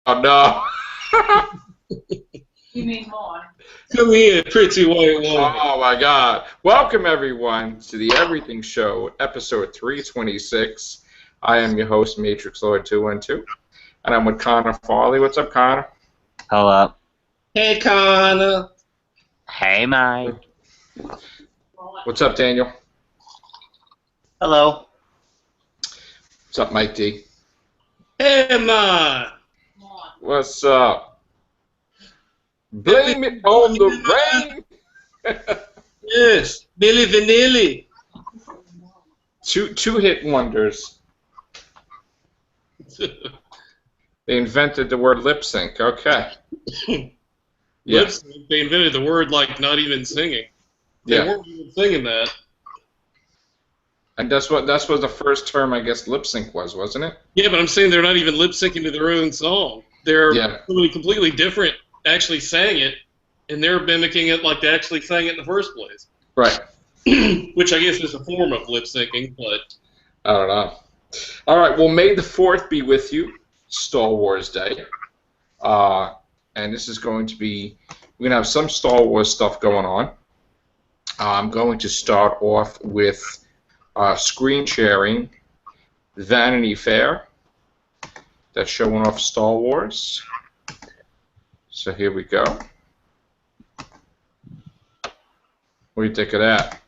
no. You mean more. Come here, pretty white woman. Oh my God. Welcome everyone to the Everything Show, episode 326. I am your host, Matrix Lord 212, and I'm with Connor Farley. What's up, Connor? Hello. Hey, Connor. Hey, Mike. What's up, Daniel? Hello. What's up, Mike D? Hey, man. More. What's up? Blame it on the rain. Yes, Billy Vanilli. Two hit wonders. They invented the word lip sync. Okay. Yes. They invented the word like not even singing. They Yeah. weren't even singing that. And that's what the first term, I guess, lip sync was, wasn't it? Yeah, but I'm saying they're not even lip syncing to their own song. They're Yeah. somebody completely different actually sang it, and they're mimicking it like they actually sang it in the first place. Right. Which I guess is a form of lip syncing, but I don't know. All right. Well, May the 4th be with you. Star Wars Day. And this is going to be, we're going to have some Star Wars stuff going on. I'm going to start off with screen sharing Vanity Fair. That's showing off Star Wars. So here we go. What do you think of that?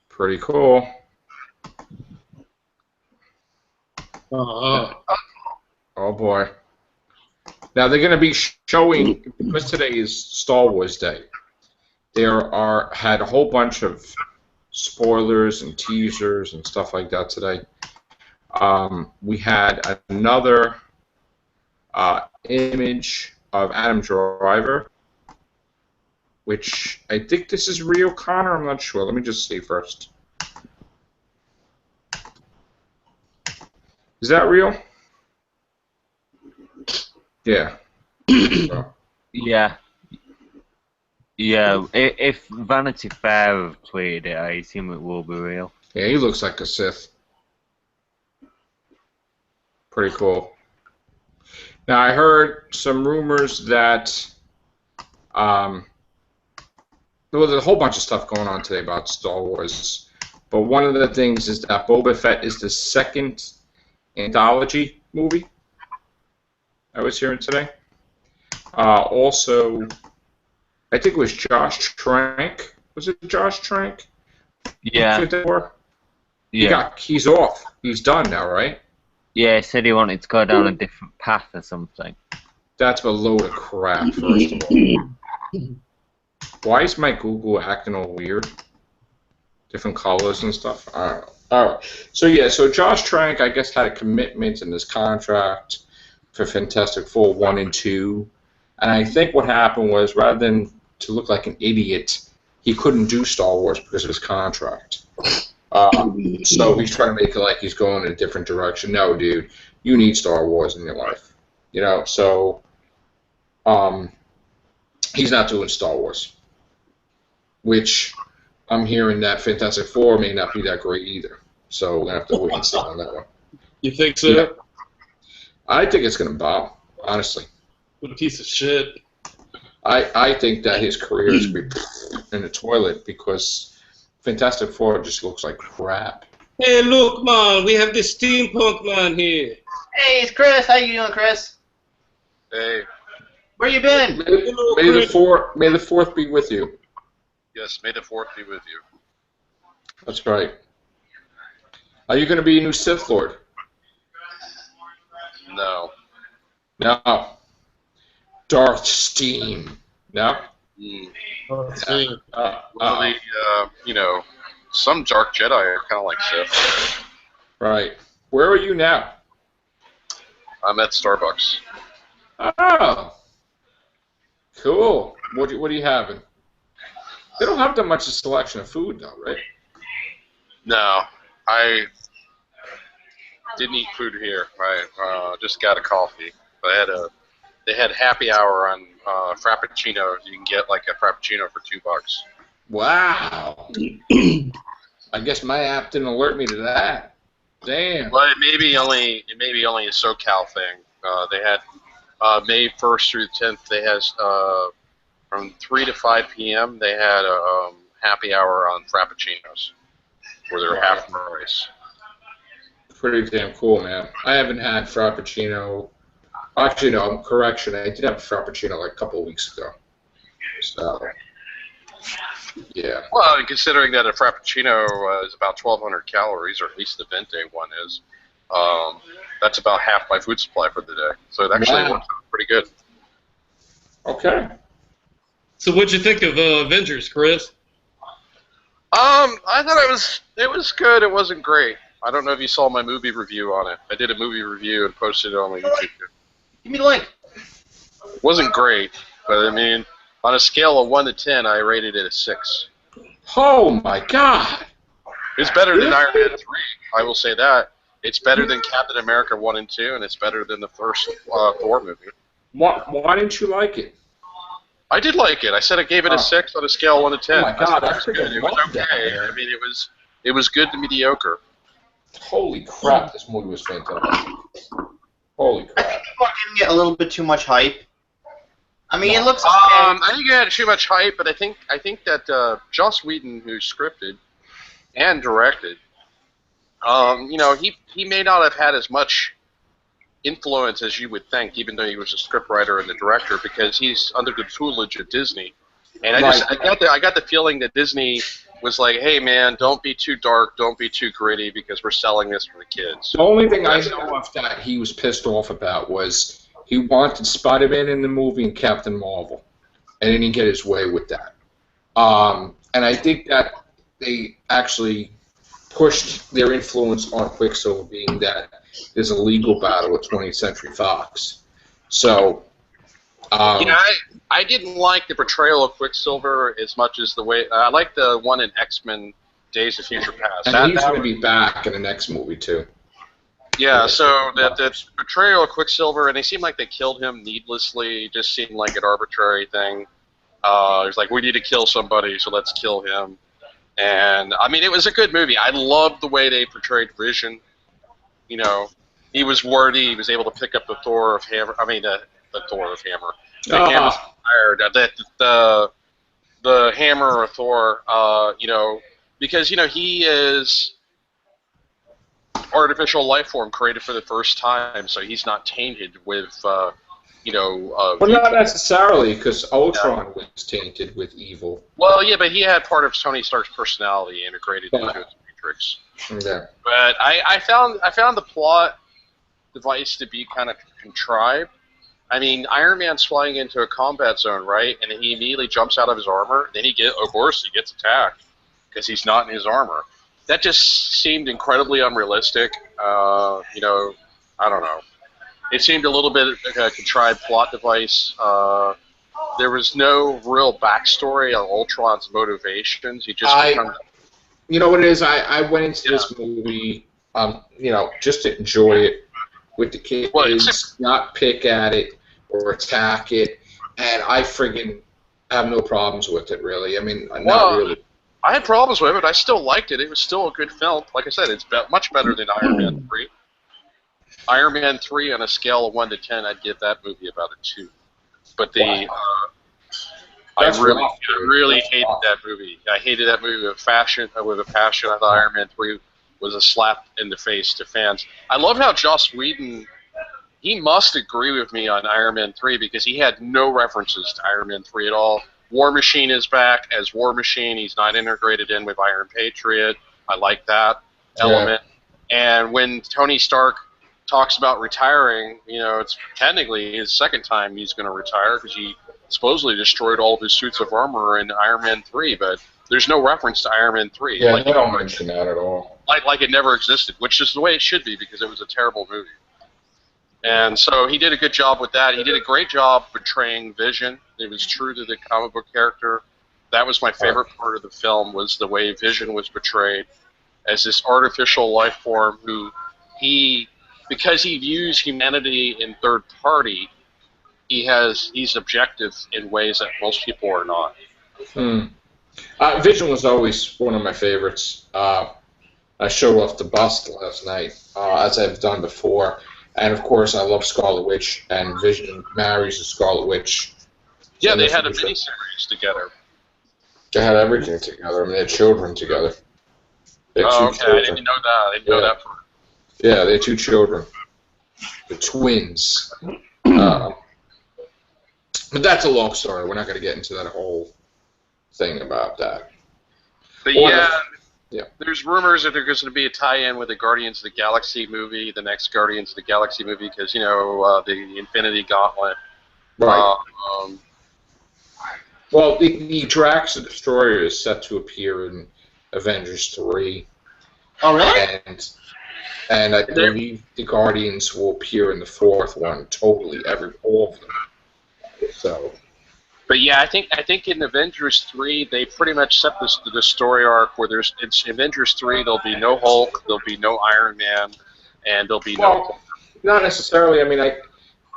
Pretty cool. Oh boy. Now they're going to be showing, because today is Star Wars Day, had a whole bunch of spoilers and teasers and stuff like that today. We had another image of Adam Driver, which I think this is real, Connor. I'm not sure. Let me just see first. Is that real? Yeah. Yeah. Yeah. If Vanity Fair have tweeted it, I assume it will be real. Yeah, he looks like a Sith. Pretty cool. Now, I heard some rumors that, well, there's a whole bunch of stuff going on today about Star Wars, but one of the things is that Boba Fett is the second anthology movie I was hearing today. Also, I think it was Josh Trank. Was it Josh Trank? Yeah. He's off. He's done now, right? Yeah, he said he wanted to go down a different path or something. That's a load of crap, first of all. Why is my Google acting all weird? Different colors and stuff? I don't know. Alright. So Josh Trank, I guess, had a commitment in his contract for Fantastic Four 1 and 2. And I think what happened was, rather than to look like an idiot, he couldn't do Star Wars because of his contract. So he's trying to make it like he's going in a different direction. No, dude, you need Star Wars in your life. You know, so he's not doing Star Wars. Which I'm hearing that Fantastic Four may not be that great either. So we're going to have to wait and see on that one. you think so? Yeah. I think it's going to bomb, honestly. What a piece of shit. I think that his career is going to be in the toilet because Fantastic Four just looks like crap. Hey, look, man, we have this steampunk man here. Hey, it's Chris. How you doing, Chris? Hey, Where you been? May the 4th be with you. yes, may the 4th be with you. That's right. Are you going to be a new Sith Lord? No. No. Darth Steam. No? Mm. Oh, Some Dark Jedi are kind of like Sith. Right. Where are you now? I'm at Starbucks. Oh. Cool. What are you having? They don't have that much selection of food, though, right? No, I didn't eat food here. I just got a coffee. They had happy hour on Frappuccino. You can get like a Frappuccino for $2. Wow. I guess my app didn't alert me to that. Damn. Well, it may be only a SoCal thing. They had May 1st through the 10th. They had from 3 to 5 p.m. They had a happy hour on Frappuccinos, where they're half price. Pretty damn cool, man. I haven't had Frappuccino. Actually, no, correction. I did have a Frappuccino like a couple of weeks ago. So, yeah. Well, and considering that a Frappuccino is about 1,200 calories, or at least the Venti one is, that's about half my food supply for the day. So it actually works out pretty good. Okay. So what'd you think of Avengers, Chris? I thought it was good. It wasn't great. I don't know if you saw my movie review on it. I did a movie review and posted it on my YouTube. Give me the link. It wasn't great, but I mean, on a scale of 1 to 10, I rated it a 6. Oh my God! It's better than Iron Man 3. I will say that. It's better than Captain America 1 and 2, and it's better than the first Thor movie. Why didn't you like it? I did like it. I said I gave it a 6 on a scale of 1 to 10. Oh my God, I said it was okay. I mean, it was good to mediocre. Holy crap! This movie was fantastic. Holy I crap! think people are giving it a little bit too much hype. I mean, it looks. I think it had too much hype, but I think that Joss Whedon, who scripted and directed, he may not have had as much influence as you would think, even though he was a scriptwriter and the director, because he's under the tutelage of Disney. And I got the feeling that Disney was like, hey man, don't be too dark, don't be too gritty, because we're selling this for the kids. The only thing I know of that he was pissed off about was he wanted Spider-Man in the movie and Captain Marvel, and he didn't get his way with that. And I think that they actually pushed their influence on Quicksilver, being that there's a legal battle with 20th Century Fox. So, I didn't like the portrayal of Quicksilver as much as the way I liked the one in X-Men: Days of Future Past. And he's going to be back in the next movie too. Yeah, so the portrayal of Quicksilver, and they seemed like they killed him needlessly. It just seemed like an arbitrary thing. It's like, we need to kill somebody, so let's kill him. And I mean, it was a good movie. I loved the way they portrayed Vision. You know, he was worthy. He was able to pick up the Thor of Hammer. I mean, the Thor of Hammer. The Hammer's fire. The Hammer of Thor. Because he is artificial life form created for the first time, so he's not tainted with But not necessarily, because Ultron was tainted with evil. Well, yeah, but he had part of Tony Stark's personality integrated into his Matrix. Yeah. But I found the plot device to be kind of contrived. I mean, Iron Man's flying into a combat zone, right? And he immediately jumps out of his armor. Then he gets attacked because he's not in his armor. That just seemed incredibly unrealistic. I don't know. It seemed a little bit like a contrived plot device. There was no real backstory on Ultron's motivations. He just You know what it is? I went into this movie, just to enjoy it with the kids, not pick at it or attack it, and I friggin' have no problems with it, really. I mean, not really. I had problems with it. I still liked it. It was still a good film. Like I said, it's much better than Iron Man 3. Iron Man 3, on a scale of 1 to 10, I'd give that movie about a 2. But I really hated that movie. I hated that movie with a passion. I thought Iron Man 3 was a slap in the face to fans. I love how Joss Whedon, he must agree with me on Iron Man 3 because he had no references to Iron Man 3 at all. War Machine is back as War Machine. He's not integrated in with Iron Patriot. I like that element. And when Tony Stark talks about retiring, it's technically his second time he's going to retire because he supposedly destroyed all of his suits of armor in Iron Man 3, but there's no reference to Iron Man 3. Yeah, they don't mention that at all. Like it never existed, which is the way it should be because it was a terrible movie. And so he did a good job with that. He did a great job portraying Vision. It was true to the comic book character. That was my favorite part of the film, was the way Vision was portrayed as this artificial life form who because he views humanity in third party, he's objective in ways that most people are not. Vision was always one of my favorites. I showed off the bust last night, as I've done before. And of course, I love Scarlet Witch, and Vision marries the Scarlet Witch. Yeah, in they the had a future. miniseries together. They had everything together. I mean, they had children together. They had Oh, two okay. I children. didn't know that. I didn't know Yeah. that. Yeah, they had 2 children. The twins. But that's a long story. We're not going to get into that whole thing about that. But Or yeah, yeah. there's rumors that there's going to be a tie-in with the Guardians of the Galaxy movie, the next Guardians of the Galaxy movie, because the Infinity Gauntlet. Right. Um, Well, the Drax the Destroyer is set to appear in Avengers 3. Oh, really? And I believe the Guardians will appear in the 4th one, totally, all of them. So, But yeah, I think in Avengers 3 they pretty much set the story arc where it's Avengers 3 there'll be no Hulk, there'll be no Iron Man, and there'll be no. well, not necessarily. I mean,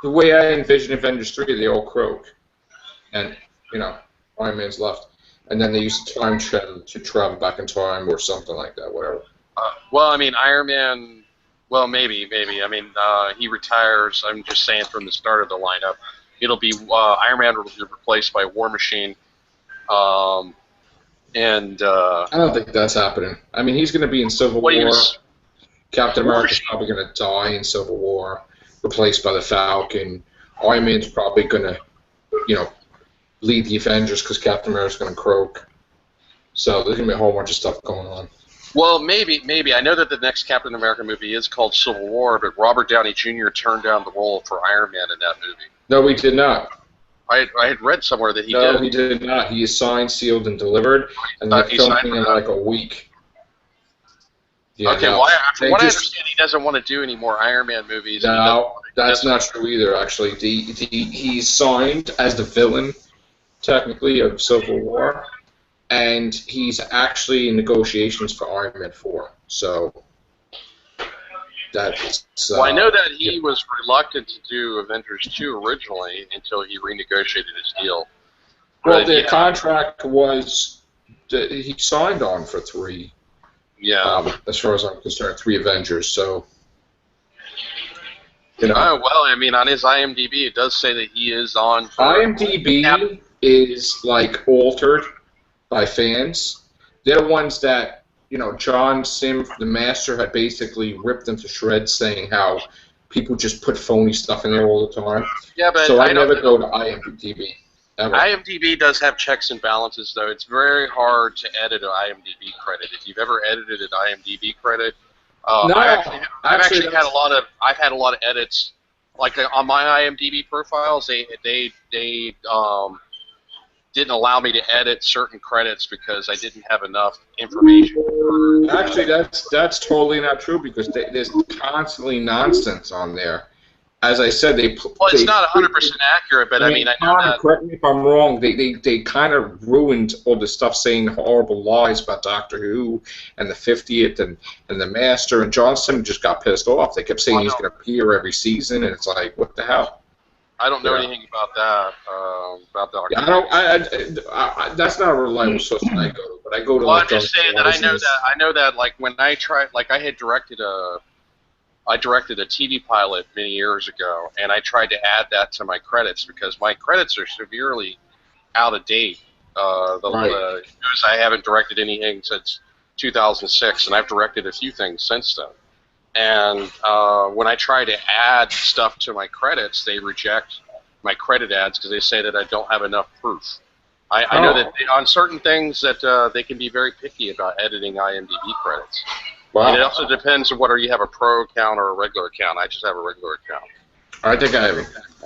the way I envision Avengers 3, they all croak, and Iron Man's left, and then they use the time travel to travel back in time or something like that, whatever. Well, I mean Iron Man. Well, maybe. I mean he retires. I'm just saying from the start of the lineup, it'll be Iron Man will be replaced by War Machine. And I don't think that's happening. I mean, he's going to be in Civil what he War. was. Captain War America's Machine. probably going to die in Civil War, replaced by the Falcon. Iron Man's probably going to, lead the Avengers because Captain America's going to croak. So there's going to be a whole bunch of stuff going on. Well, maybe. I know that the next Captain America movie is called Civil War, but Robert Downey Jr. turned down the role for Iron Man in that movie. No, he did not. I had read somewhere that he No, did. he did not. He is signed, sealed, and delivered, and they're He signed filming in for like a week. Yeah, Okay, no, well, from they what I just- understand, he doesn't want to do any more Iron Man movies. and he No, that's doesn't- not true either, actually. He's signed as the villain, technically, of Civil War, and he's actually in negotiations for Iron Man 4. So, that's... Well, I know that he was reluctant to do Avengers 2 originally until he renegotiated his deal. Well, But, the yeah. contract was... He signed on for 3, Yeah. as far as I'm concerned, 3 Avengers, so... Oh, well, I mean, on his IMDb, it does say that he is on for... IMDb is like altered by fans. They're ones that John Sim, the master, had basically ripped them to shreds, saying how people just put phony stuff in there all the time. Yeah, but So I don't never go to IMDb ever. IMDb does have checks and balances, though. It's very hard to edit an IMDb credit. If you've ever edited an IMDb credit, No, I've actually had that's- a lot of edits. Like on my IMDb profiles, they didn't allow me to edit certain credits because I didn't have enough information. Actually, that's totally not true because there's constantly nonsense on there. As I said, Well, it's not 100% accurate, but I mean, I know Tom, that. correct me if I'm wrong. They kind of ruined all the stuff, saying horrible lies about Doctor Who and the 50th and the Master. And John Sim just got pissed off. They kept saying he's going to appear every season, and it's like, what the hell? I don't know Yeah. anything about that. About Doctor. Yeah, that's not a reliable source that I go to, but I go to. Well, like, I'm just saying that I know that like when I tried, like I had directed a TV pilot many years ago, and I tried to add that to my credits because my credits are severely out of date. Right. Because I haven't directed anything since 2006, and I've directed a few things since then. And when I try to add stuff to my credits, they reject my credit ads because they say that I don't have enough proof. I know that on certain things that they can be very picky about editing IMDb credits. Wow. And it also depends on whether you have a pro account or a regular account. I just have a regular account. I think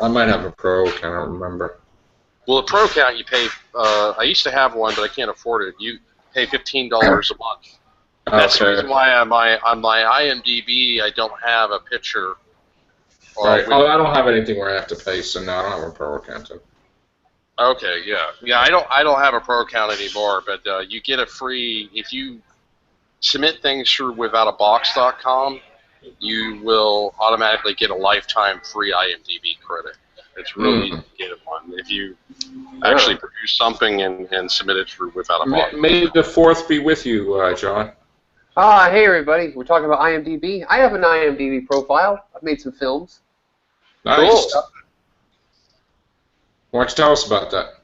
I might have a pro. I don't remember. Well, a pro account you pay. I used to have one, but I can't afford it. You pay $15 a month. That's the reason why on my IMDb I don't have a picture. Or Right. Oh, I don't have anything where I have to pay, so no, I don't have a pro account. Okay, yeah. I don't have a pro account anymore, but you get a free if you submit things through withoutabox.com, you will automatically get a lifetime free IMDb credit. It's really easy to get one if you actually produce something and submit it through Without a Box. May the 4th be with you, John. Hey everybody, we're talking about IMDb. I have an IMDb profile. I've made some films. Nice. Why don't you tell us about that?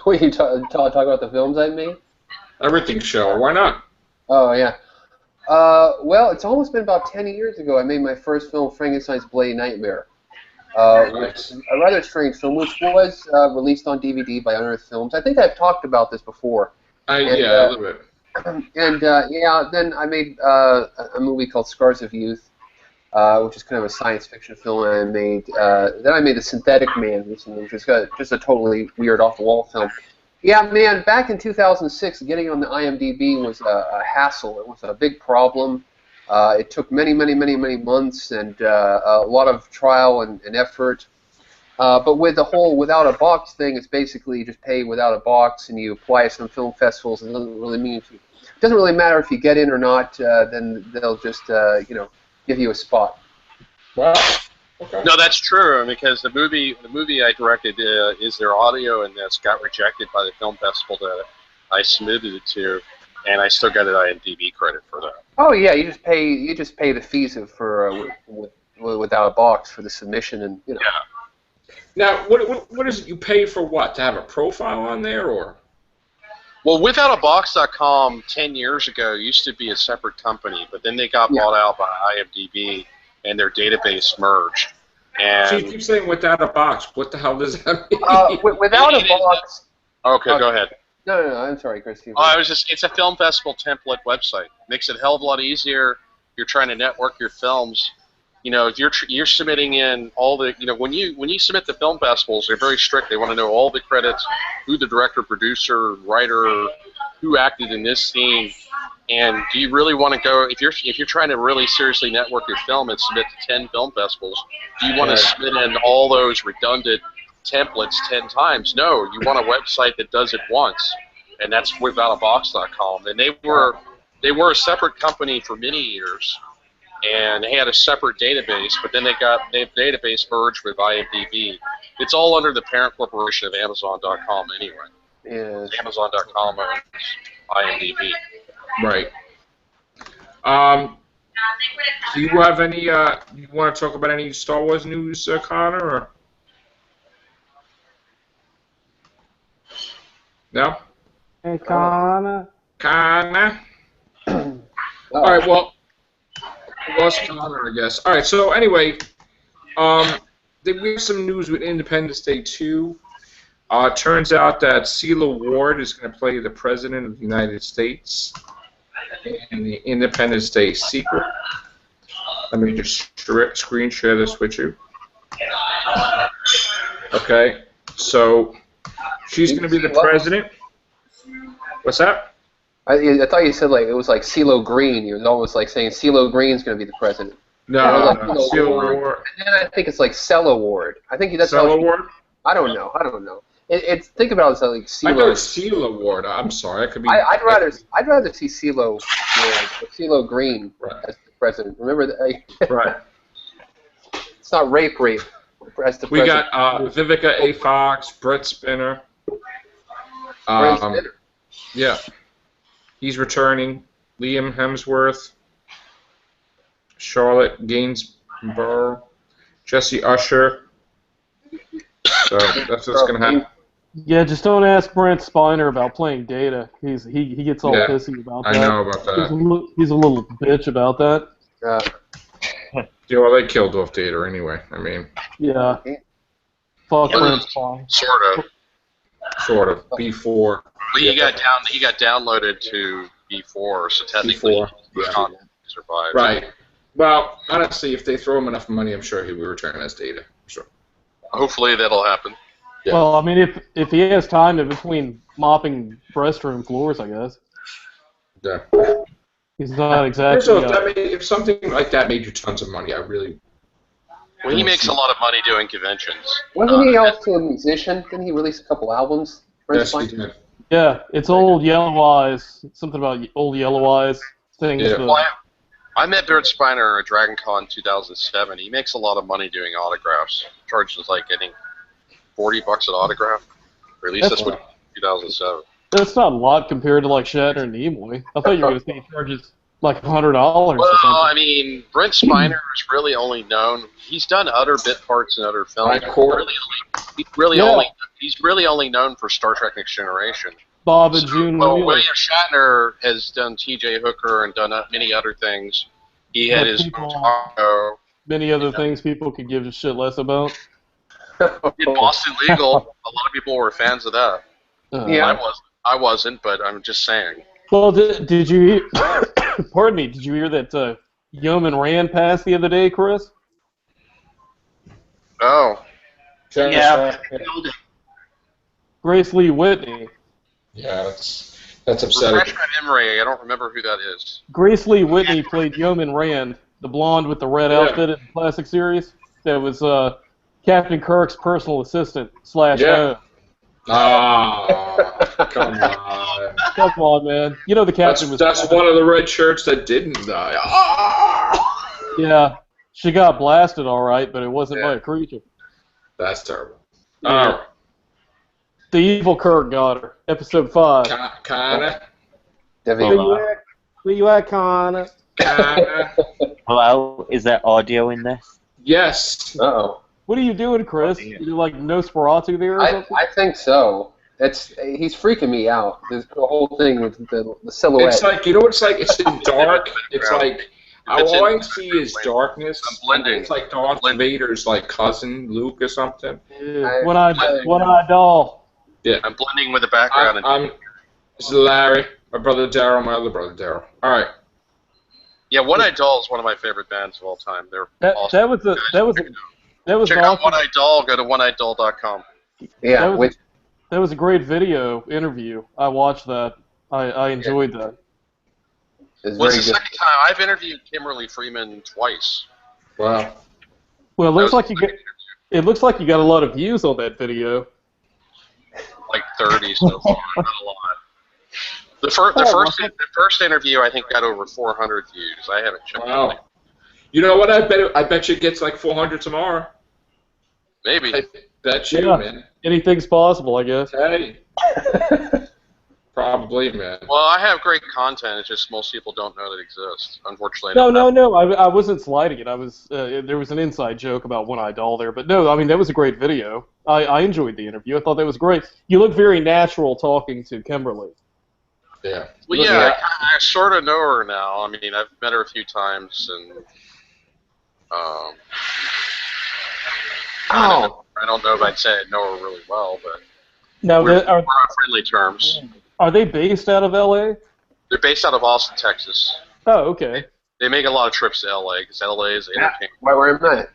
What you talk about the films I've made? Everything show. Why not? Oh yeah. Well, it's almost been about 10 years ago I made my first film, Frankenstein's Bloody Nightmare. Nice. A rather strange film, which was released on DVD by Unearthed Films. I think I've talked about this before. Yeah, a little bit. And yeah, then I made a movie called Scars of Youth, which is kind of a science fiction film. And I made then I made The Synthetic Man recently, which is just a totally weird, off-the-wall film. Yeah, man, back in 2006, getting on the IMDb was a hassle. It was a big problem. It took many months and a lot of trial and effort. But with the whole without a box thing, it's basically you just pay without a box and you apply to some film festivals. It doesn't really mean it doesn't really matter if you get in or not. Then they'll just give you a spot. Wow. Okay. No, that's true because the movie I directed Is There Audio, and that's got rejected by the film festival that I submitted it to, and I still got an IMDb credit for that. Oh yeah, you just pay the fees for without a box for the submission and Yeah. Now, what is it? You pay for what? To have a profile on there, or? Well, WithoutAbox.com 10 years ago used to be a separate company, but then they got bought out by IMDb and their database merged. And So you keep saying without a box. What the hell does that mean? without a box. okay, go ahead. No, I'm sorry, Chris. It's a film festival template website. Makes it a hell of a lot easier. You're trying to network your films. You know, if you're submitting in all the, when you submit to film festivals, they're very strict. They want to know all the credits, who the director, producer, writer, who acted in this scene, and do you really want to go if you're trying to really seriously network your film and submit to 10 film festivals? Do you want to submit in all those redundant templates 10 times? No, you want a website that does it once, and that's WithoutAbox.com. And they were a separate company for many years. And they had a separate database, but then their database merged with IMDb. It's all under the parent corporation of Amazon.com anyway. Yes. Amazon.com owns IMDb. Right. Do you have any? You want to talk about any Star Wars news, Connor? Or? No. Hey, Connor. Connor. All right. Well. Lost Connor, I guess. All right. So anyway, we have some news with Independence Day 2. Turns out that CeeLo Ward is going to play the President of the United States in the Independence Day sequel. Let me just screen share this with you. Okay. So she's going to be the president. What's that? I thought you said like it was like CeeLo Green. It was almost like saying CeeLo Green's going to be the president. No, CeeLo Ward. And then I think it's like Cella Ward. I think that's Cella Ward. I don't know. It's think about it as like CeeLo. I know it's CeeLo Ward. I'm sorry, I could be. I'd rather see CeeLo Ward, or CeeLo Green as the president. Remember that? Right. It's not rape as the president. We got Vivica A. Fox, Brett Spinner. Brett Spinner. Yeah. He's returning. Liam Hemsworth, Charlotte Gainsborough, Jesse Usher. So that's what's going to happen. Yeah, just don't ask Brent Spiner about playing Data. He gets all pissy about that. I know about that. He's a little bitch about that. Yeah, well, they killed off Data anyway. I mean. Yeah. Fuck Brent Spiner. Sort of. B4. Well, he got downloaded to B4, so technically he survived. Right. Well, honestly, if they throw him enough money, I'm sure he will return as Data. Sure. Hopefully that'll happen. Yeah. Well, I mean, if he has time in between mopping restroom floors, I guess. Yeah. He's not exactly. So if something like that made you tons of money, I really. Well, he makes a lot of money doing conventions. Wasn't he also a musician? Didn't he release a couple albums? Yes, he did. Yeah, it's Old Yellow Eyes. Something about Old Yellow Eyes things. Yeah. Well, I met Brent Spiner at Dragon Con 2007. He makes a lot of money doing autographs. Charges like I think $40 an autograph. Or at least that's what 2007. That's not a lot compared to like Shatner and Nimoy. I thought you were going to say he charges like $100 or Well, something. I mean, Brent Spiner is really only known. He's done other bit parts in other films. Right, Court. He's really only known for Star Trek: Next Generation. Bob and June Well, Wheeler. William Shatner has done T.J. Hooker and done many other things. He had But his people- Taco. Many other things people could give a shit less about. In Boston Legal, a lot of people were fans of that. Yeah. I wasn't, but I'm just saying. Well, did you hear, pardon me, did you hear that Yeoman Rand passed the other day, Chris? Oh, Yeah. Grace Lee Whitney. Yeah, that's upsetting. refresh my memory. I don't remember who that is. Grace Lee Whitney played Yeoman Rand, the blonde with the red Yeah. outfit in the classic series. That was Captain Kirk's personal assistant / Yeah. Ah, come on. Come on, man. You know the captain was. That's one of the red shirts that didn't die. Ah! Yeah, she got blasted all right, but it wasn't by a creature. That's terrible. Yeah. All right. The evil Kirk got her. Episode 5. Kinda. Debbie. Where you at, Connor? Kinda. Hello, is there audio in this? Yes. Uh-oh. What are you doing, Chris? yeah. You like Nosferatu there or I something? think so. He's freaking me out. The whole thing with the silhouette. It's like, you know what it's like? It's in dark. It's like, It's all in- I see is darkness. I'm blending. It's like Darth Vader's like cousin, Luke or something. Yeah. One-eyed doll. Yeah. I'm blending with the background. This is Larry, my brother Daryl, my other brother Daryl. All right. Yeah, One Eye Doll is one of my favorite bands of all time. They're awesome. That was Check an out awesome, One Eye Doll. Go to oneeyedoll.com. Yeah, that was- that was a great video interview. I watched that. I enjoyed that. it's Well, very it's the good. second time I've interviewed Kimberly Freeman twice. Wow. Well, it looks That was like you get. It looks like you got a lot of views on that video. Like 30 so far, not a lot. The first interview I think got over 400 views. I haven't checked. Wow. it. You know what? I bet you it gets like 400 tomorrow. Maybe. I bet you, Yeah. man. Anything's possible, I guess. Hey. Probably, man. Well, I have great content. It's just most people don't know that it exists. Unfortunately. No. I wasn't sliding it. I was. There was an inside joke about One Eye Doll there, but no. I mean, that was a great video. I enjoyed the interview. I thought that was great. You look very natural talking to Kimberly. Yeah. Well, yeah, I sort of know her now. I mean, I've met her a few times, and I don't know if I'd say I know her really well, but Now, we're on friendly terms. are they based out of L.A.? They're based out of Austin, Texas. Oh, okay. They make a lot of trips to LA because LA is entertainment. Why we're in that?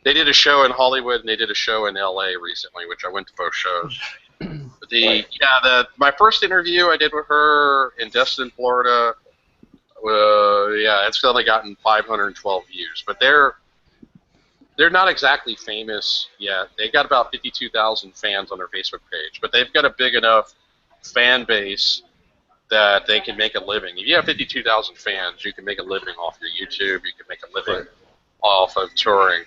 They did a show in Hollywood and they did a show in LA recently, which I went to both shows. But my first interview I did with her in Destin, Florida. It's only gotten 512 views, but they're not exactly famous yet. They got about 52,000 fans on their Facebook page, but they've got a big enough fan base that they can make a living. If you have 52,000 fans, you can make a living off your YouTube. You can make a living off of touring,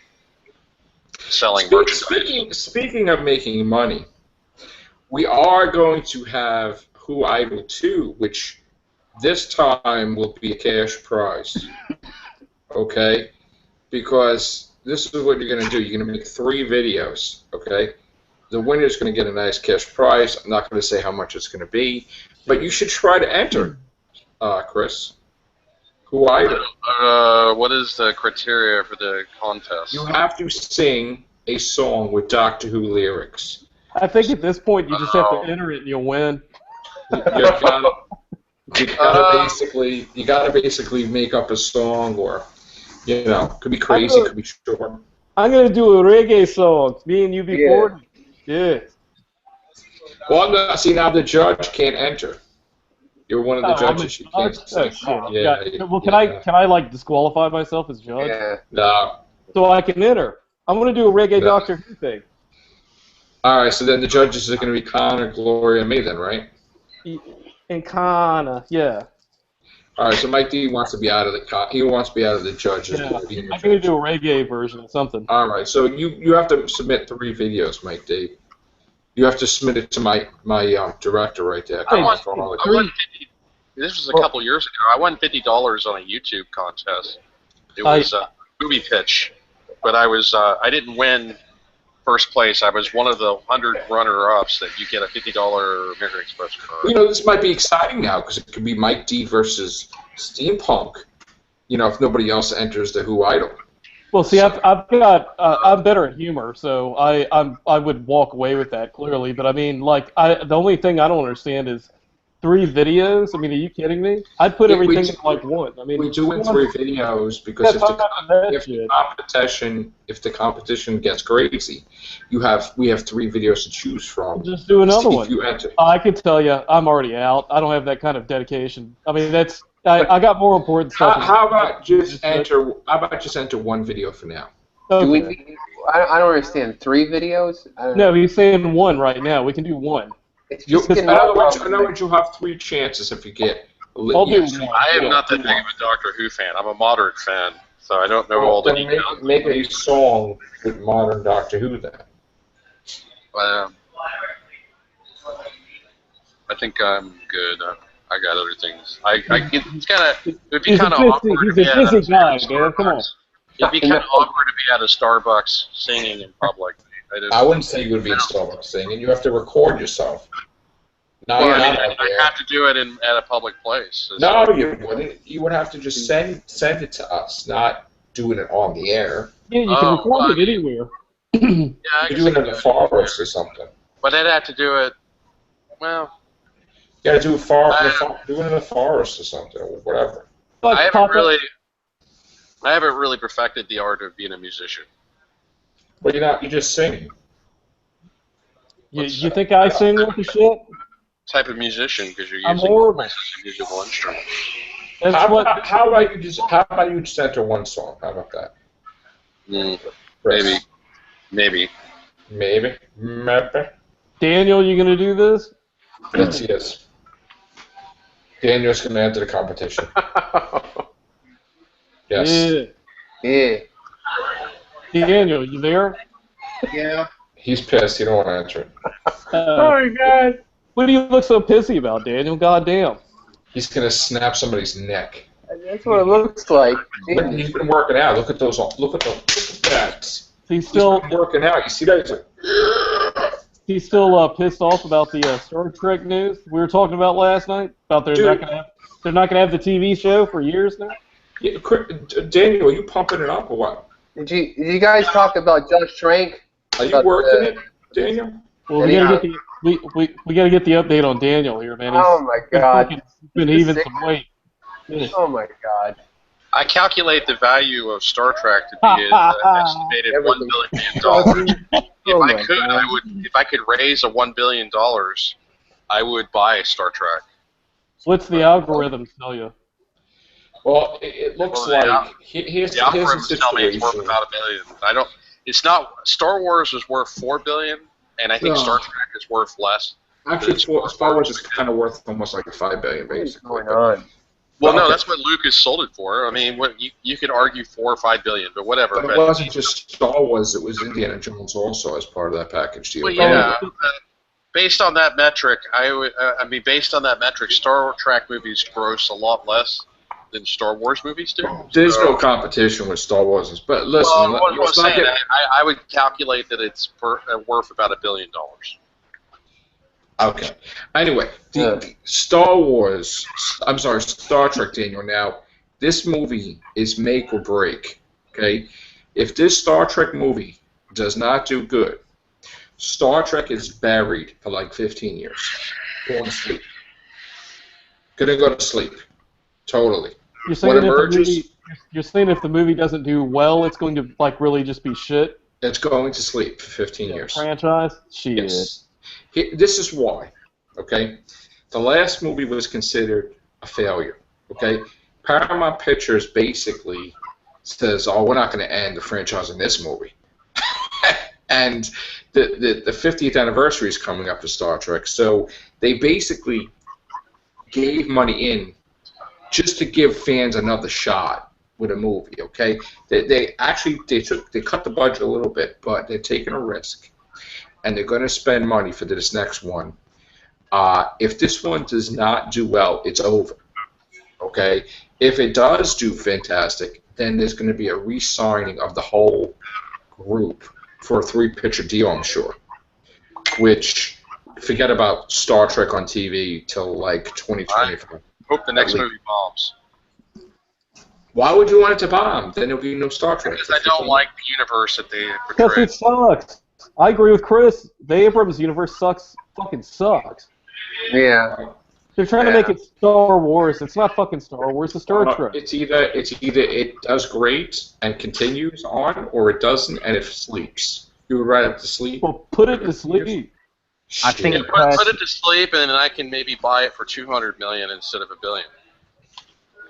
selling merchandise. Speaking of making money, we are going to have Who Idol 2, which this time will be a cash prize. Okay? Because this is what you're going to do. You're going to make 3 videos. Okay? The winner's going to get a nice cash prize. I'm not going to say how much it's going to be, but you should try to enter, Chris. Who Idol. What is the criteria for the contest? You have to sing a song with Doctor Who lyrics. I think at this point you just have to enter it and you'll win. You gotta basically make up a song, or could be crazy, could be short. I'm gonna do a reggae song. Me and UB40. Yeah. Well, no, see, now the judge can't enter. You're one of the judges. You can't sing. Well, can I like disqualify myself as judge? Yeah. No. So I can enter. I'm gonna do a reggae Doctor Who thing. All right, so then the judges are going to be Connor, Gloria, and me then, right? And Kana, yeah. All right, so Mike D wants to be out of the judges. Yeah. I'm gonna do a reggae version of something. All right, so you have to submit 3 videos, Mike D. You have to submit it to my director right there. This was a couple years ago. I won $50 on a YouTube contest. It was a movie pitch, but I didn't win first place. I was one of the 100 runner-ups that you get a $50 American Express card. You know, this might be exciting now because it could be Mike D versus Steampunk. You know, if nobody else enters the Who Idol. Well, see, I'm better at humor, so I would walk away with that clearly. But I mean, like, the only thing I don't understand is 3 videos. I mean, are you kidding me? I'd put everything in like one. I mean, we're doing 3 videos because if the competition gets crazy, we have 3 videos to choose from. Just do another one. If you enter. I can tell you, I'm already out. I don't have that kind of dedication. I mean, I got more important stuff. How about just enter 1 video for now? Okay. I don't understand. 3 videos? No, he's saying 1 right now. We can do 1. In other words, you'll have 3 chances if you get. I'll do 1. I am not that big of a Doctor Who fan. I'm a moderate fan, so I don't know all the details. Make a song with modern Doctor Who then. I think I'm good. I got other things. It'd be kind of awkward. He's a busy guy, man. Come on. It'd be kind of awkward to be at a Starbucks singing in public. I wouldn't say you would be in Starbucks singing. You have to record yourself. Well, I have to do it at a public place. No, you wouldn't. You would have to just send it to us, not doing it on the air. Yeah, you can record it anywhere. Yeah, you do it in the forest or something. But I'd have to do it. Well, you gotta do it in the forest or something, or whatever. I haven't really perfected the art of being a musician. Well, you're just singing. You think I sing with the shit? Type of musician, because you're I'm using horrible. a musical instrument. How about you just enter 1 song? How about that? Maybe. Daniel, you gonna do this? Yes, he is. Daniel's gonna enter the competition. Yes. Yeah. Daniel, you there? Yeah. He's pissed. He don't want to enter it. Oh my God! What do you look so pissy about, Daniel? God damn! He's gonna snap somebody's neck. That's what it looks like. He's been working out. Look at that. He's still working out. You see that? He's like, he's still pissed off about the Star Trek news we were talking about last night. About they're not gonna have the TV show for years now. Yeah, Daniel, are you pumping it up or what? Did you guys talk about Josh Trank? Are you working it, Daniel? Well, we gotta get the update on Daniel here, man. Oh my God! He's been heaving some weight. Oh my God! I calculate the value of Star Trek to be estimated $1 billion. If I could raise $1 billion, I would buy Star Trek. What's the algorithm tell you? Well, it looks like here's the algorithm situation. Tell me it's worth about $1 billion. It's not. Star Wars is worth $4 billion, and I think Star Trek is worth less. Actually, Star Wars is kind of worth almost like $5 billion, basically. What's going on? Well, no, that's what Lucas sold it for. I mean, you could argue $4 or $5 billion, but whatever. But it wasn't just Star Wars; it was Indiana Jones also as part of that package deal. Well, yeah. Based on that metric, Star Trek movies gross a lot less than Star Wars movies do. There's no competition with Star Wars, but listen, I would calculate that it's worth about $1 billion. Okay. Anyway, the Star Trek, Daniel. Now, this movie is make or break. Okay, if this Star Trek movie does not do good, Star Trek is buried for like 15 years. Going to sleep. Gonna go to sleep. Totally. You're saying if the movie doesn't do well, it's going to like really just be shit? It's going to sleep for 15 years. Franchise? Shit. Yes. This is why. Okay? The last movie was considered a failure. Okay? Paramount Pictures basically says, oh, we're not going to end the franchise in this movie. And the 50th anniversary is coming up for Star Trek, so they basically gave money in just to give fans another shot with a movie. Okay, they cut the budget a little bit, but they're taking a risk, and they're going to spend money for this next one. If this one does not do well, it's over. Okay, if it does do fantastic, then there's going to be a re-signing of the whole group for a 3-picture deal, I'm sure. Which, forget about Star Trek on TV till like 2025. Hope the next movie bombs. Why would you want it to bomb? Then there'll be no Star Trek. Because I don't like the universe that they Because portray. it sucks. I agree with Chris. The Abrams universe fucking sucks. Yeah. They're trying to make it Star Wars. It's not fucking Star Wars. It's Star Trek. It's either it does great and continues on, or it doesn't and it sleeps. You would rather to sleep. Well, put it to sleep. I think Shit. Put it to sleep, and then I can maybe buy it for $200 million instead of $1 billion.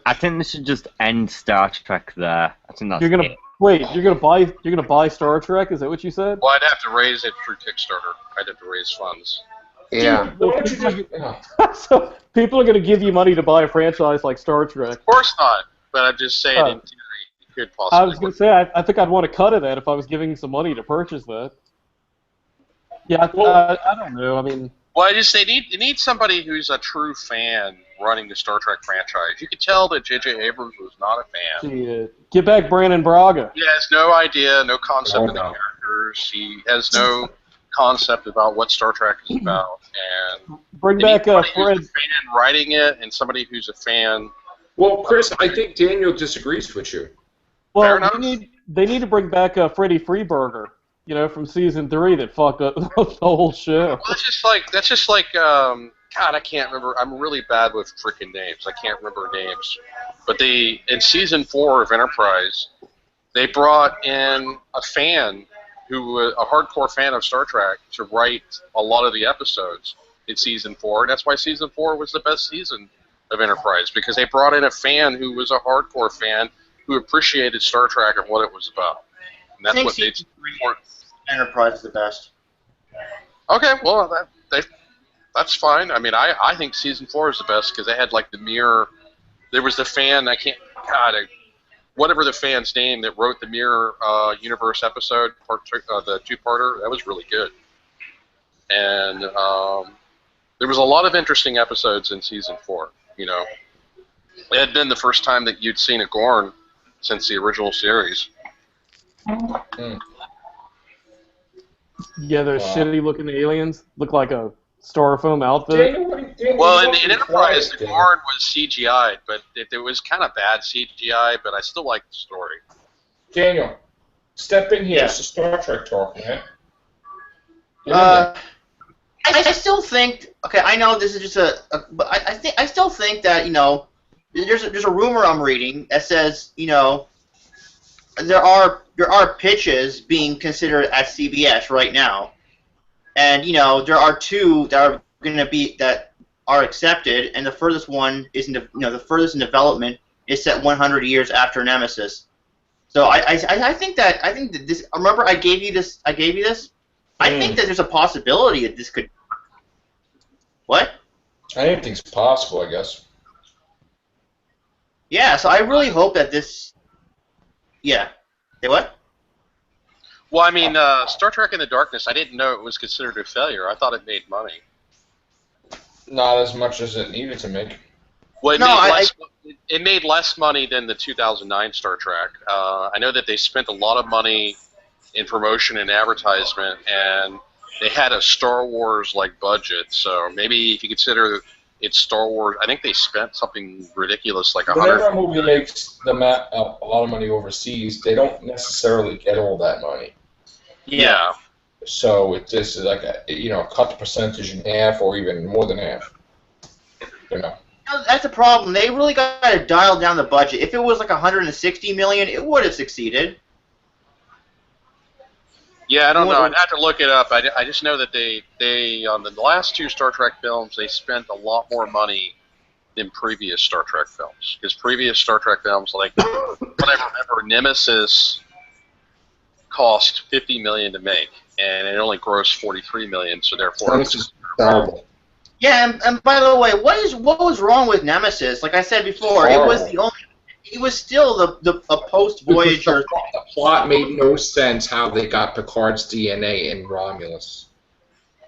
I think this should just end Star Trek there. I think that's You're gonna it. wait. You're gonna buy Star Trek? Is that what you said? Well, I'd have to raise it through Kickstarter. I'd have to raise funds. Yeah. Why don't you just, So people are gonna give you money to buy a franchise like Star Trek. Of course not, but I'm just saying in theory it could possibly I was gonna say I think I'd want to cut of that if I was giving some money to purchase that. Yeah, I don't know. I mean, Well, they need somebody who's a true fan running the Star Trek franchise. You could tell that J.J. Abrams was not a fan. get back Brandon Braga. He has no idea, no concept Oh, of the no. characters. He has no concept about what Star Trek is about. And Bring they need back somebody Fred. who's a fan writing it and somebody who's a fan. well, Chris, I think Daniel disagrees with you. Fair Well, enough. they need to bring back Freddie Freeburger. You know, from season 3 that fucked up the whole show. Well, that's just like God, I can't remember. I'm really bad with freaking names. I can't remember names. But in season 4 of Enterprise, they brought in a fan who was a hardcore fan of Star Trek to write a lot of the episodes in season 4. That's why season 4 was the best season of Enterprise, because they brought in a fan who was a hardcore fan who appreciated Star Trek and what it was about. And I that's think what they. season 3 Enterprise is the best. Okay, well, that's fine. I mean, I think season 4 is the best because they had like the mirror. There was the fan. Whatever the fan's name that wrote the Mirror Universe episode, the 2-parter. That was really good. And there was a lot of interesting episodes in season 4. You know, it had been the first time that you'd seen a Gorn since the original series. Yeah, those shitty looking aliens look like a styrofoam outfit. Daniel, Well, you in Enterprise, the Gorn was CGI'd, but it was kind of bad CGI, but I still like the story. Daniel, step in here. Yeah. It's a Star Trek talk, man. I still think. Okay, I know this is just but I still think that there's a rumor I'm reading that says there are pitches being considered at CBS right now, and there are 2 that are going to be that are accepted, and the furthest one is the furthest in development is set 100 years after Nemesis. So I think that this. Remember, I gave you this. I think that there's a possibility that this could. What? Anything's possible, I guess. Yeah. So I really hope that this. Yeah. Say what? Well, I mean, Star Trek in the Darkness, I didn't know it was considered a failure. I thought it made money. Not as much as it needed to make. Well, No, it made less money than the 2009 Star Trek. I know that they spent a lot of money in promotion and advertisement, and they had a Star Wars-like budget. So maybe if you consider it's Star Wars, I think they spent something ridiculous like Whenever a 100. movie makes a lot of money overseas, they don't necessarily get all that money. Yeah. So it just is like cut the percentage in half or even more than half. That's the problem. They really got to dial down the budget. If it was like 160 million, it would have succeeded. Yeah, I don't know. I'd have to look it up. I just know that they on the last 2 Star Trek films, they spent a lot more money than previous Star Trek films. Because previous Star Trek films, like what I remember, Nemesis cost $50 million to make, and it only grossed $43 million. So therefore, This is terrible. Yeah, and by the way, what was wrong with Nemesis? Like I said before, it was the only. It was still a post Voyager. The plot made no sense how they got Picard's DNA in Romulus.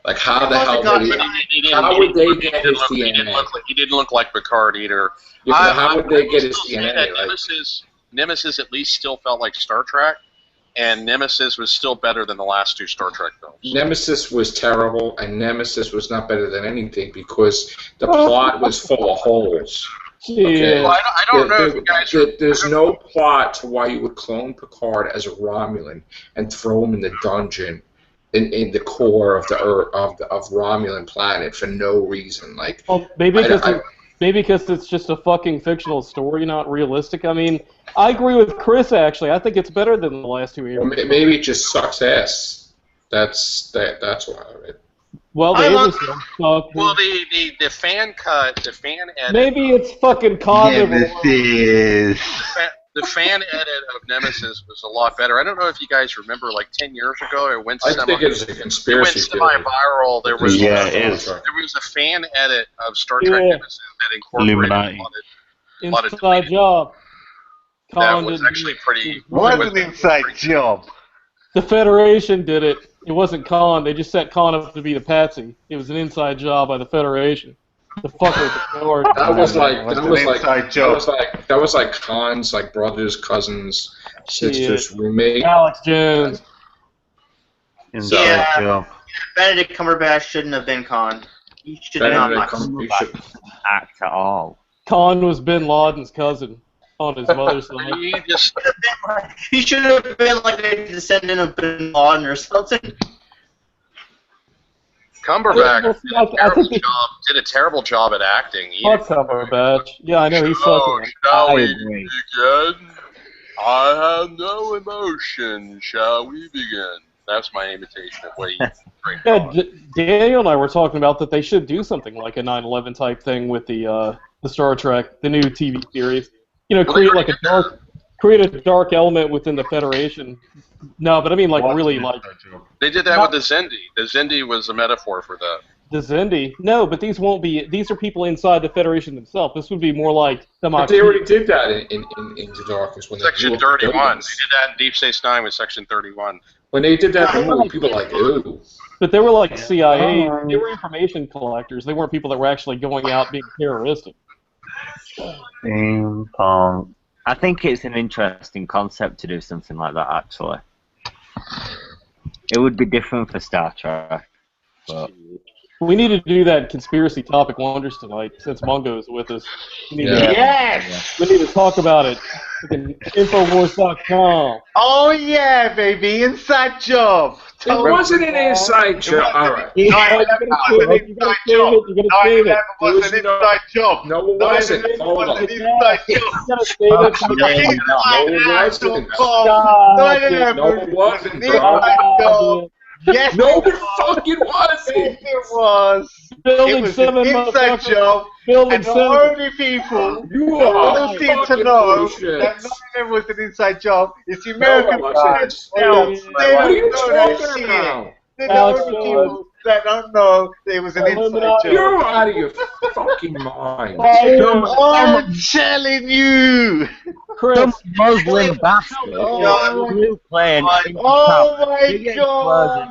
Like, how the He hell must have did gotten- he? How would they get his He didn't DNA? look like Picard either. How would they get his still say DNA? that Like, Nemesis at least still felt like Star Trek, and Nemesis was still better than the last 2 Star Trek films. Nemesis was terrible, and Nemesis was not better than anything because the plot was full of holes. Okay. Yeah. Well, I don't know if you guys. There's no plot to why you would clone Picard as a Romulan and throw him in the dungeon in the core of the Earth, of Romulan planet for no reason. Like, Well, maybe because it's just a fucking fictional story, not realistic. I mean, I agree with Chris. Actually, I think it's better than the last 2 years. maybe it just sucks ass. That's why. Well, I the love- English one sucked. Well, the fan cut, the fan edit. Maybe it's fucking carnival. The fan edit of Nemesis was a lot better. I don't know if you guys remember, like 10 years ago, it went I think it's a conspiracy theory. semi-viral. There was Yeah, it is. there was a fan edit of Star Trek Yeah. Nemesis that incorporated Illuminati. a lot of Inside deleted- job. that Colin was didn't actually do it. pretty. What was an inside job. The Federation did it. It wasn't Khan. They just set Khan up to be the patsy. It was an inside job by the Federation. The fucker with the sword. That was like What's that an was like inside joke? that was like Khan's like brothers, cousins, sisters, roommate. Alex Jones. Inside Yeah. job. Benedict Cumberbatch shouldn't have been Khan. He should not. You should- Act at all. Khan was Bin Laden's cousin on his mother's side. He just He should have been like a descendant of Bin Laden or something. Cumberbatch Well, see, I think he- did a terrible job at acting. Fuck Cumberbatch. Yeah, I know, he sucked. Shall I we agree. begin? I have no emotion. Shall we begin? That's my imitation of what he Yeah, Daniel and I were talking about that they should do something like a 9/11 type thing with the Star Trek, the new TV series. You know, create a dark element within the Federation. No, but I mean like really like They did that with the Zindi. The Zindi was a metaphor for that. the Zindi. No, but these won't be. These are people inside the Federation themselves. This would be more like But they already did that in the Darkness when they Section blew up the 31. They buildings. did that in Deep Space Nine with Section 31. When they did that in the movie, people were like, ooh. But they were like CIA. They were information collectors. They weren't people that were actually going out being terroristic. Ping pong. I think it's an interesting concept to do something like that, actually. It would be different for Star Trek. But We need to do that conspiracy topic wonders tonight since Mungo's with us. We need, Yeah. Yes! we need to talk about it. Fucking Infowars.com. Oh yeah, baby, inside job. It wasn't an inside job. All right. You gotta save it. You gotta save it. Was an inside job. No, it wasn't. Hold on. An inside job. You gotta save it. No, it wasn't, bro. Yes, No, it fucking wasn't. it was. It Building was 7, an inside motherfucker. job, Building and the 7. only people You who are don't seem to fucking know bullshit. that none of them was an inside job is the No, American it wasn't. side. They What are you don't know that talking shit. about? They're the Alex only Jones. people that don't know there was an inside Illuminati. job. You're out of your fucking mind. I'm telling you. Chris, some Muslim bastard who playing Oh my god.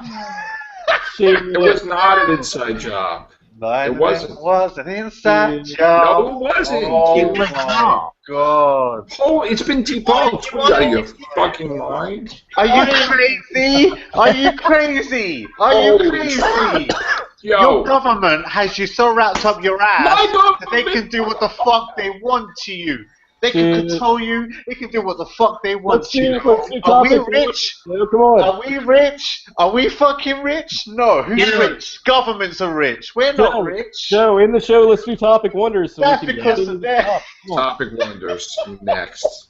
It was not an inside job. It wasn't. was an inside No, job. it wasn't. Oh It was my god. Oh, it's been debunked. What, out of your fucking mind? Are you crazy? Are you crazy? Are you Holy crazy? Your Yo, government has you so wrapped up your ass my that they can do what the fuck they want to you. They can control you. They can do what the fuck they want let's to do you. it. Are we rich? No, come on. Are we rich? Are we fucking rich? No. Who's Yeah. rich? Governments are rich. We're not Joe, rich. Joe, in the show, let's do topic wonders. So That's we can because get of into that. the top. Come on. Topic wonders next.